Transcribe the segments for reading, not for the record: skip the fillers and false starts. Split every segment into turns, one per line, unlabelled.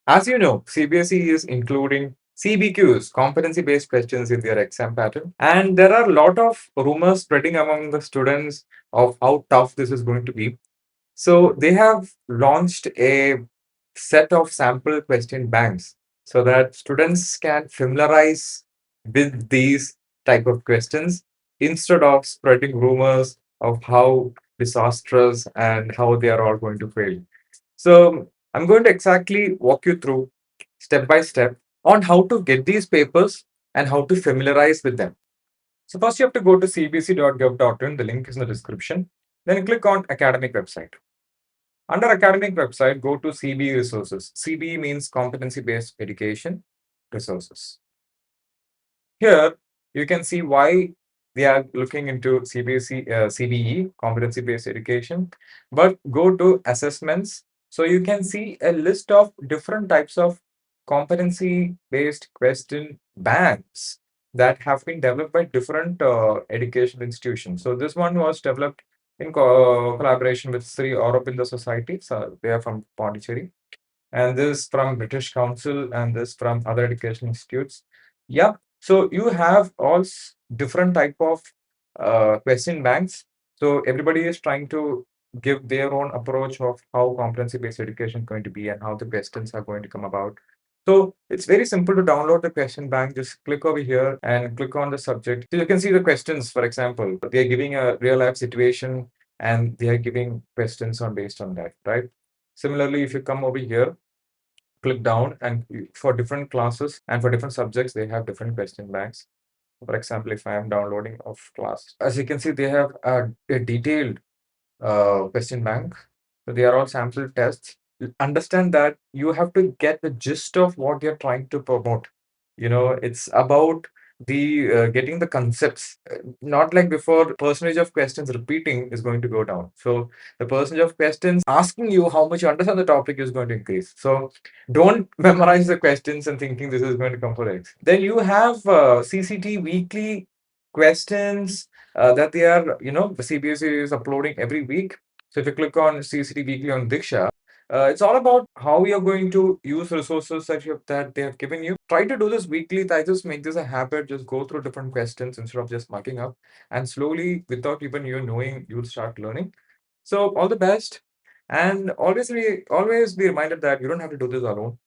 As you know, CBSE is including CBQs, competency-based questions in their exam pattern. And there are a lot of rumors spreading among the students of how tough this is going to be. So they have launched a set of sample question banks so that students can familiarize with these type of questions instead of spreading rumors of how disastrous and how they are all going to fail. So I'm going to exactly walk you through step by step on how to get these papers and how to familiarize with them. So first you have to go to cbc.gov.in. The link is in the description. Then click on academic website. Under academic website, go to CBE resources. CBE means competency based education resources. Here, you can see why they are looking into CBE, competency-based education, but go to assessments. So you can see a list of different types of competency-based question banks that have been developed by different education institutions. So this one was developed in collaboration with Sri Aurobindo Society. So they are from Pondicherry, and this from British Council, and this from other education institutes. Yeah, so you have all different type of question banks. So everybody is trying to give their own approach of how competency-based education is going to be and how the questions are going to come about. So it's very simple to download the question bank. Just click over here and click on the subject. So you can see the questions, for example, they are giving a real life situation and they are giving questions on based on that, right? Similarly, if you come over here, click down, and for different classes and for different subjects, they have different question banks. For example, if I am downloading of class, as you can see, they have a detailed question bank. So they are all sample tests. Understand that you have to get the gist of what you're trying to promote. It's about the getting the concepts. Not like before, percentage of questions repeating is going to go down. So the percentage of questions asking you how much you understand the topic is going to increase. So don't memorize the questions and thinking this is going to come for X. Then you have CCT weekly questions that they are, the CBSE is uploading every week. So if you click on CCT weekly on Diksha, it's all about how you're going to use resources that they have given you. Try to do this weekly. I just make this a habit. Just go through different questions instead of just mucking up, and slowly, without even you knowing, you'll start learning. So all the best, and always be reminded that you don't have to do this alone.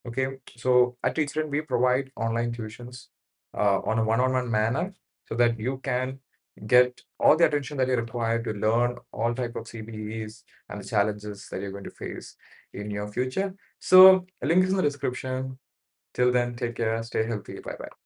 Okay, so at Teacher, we provide online tuitions on a one-on-one manner so that you can get all the attention that you require to learn all type of CBEs and the challenges that you're going to face in your future. So a link is in the description. Till then, take care, stay healthy, bye bye.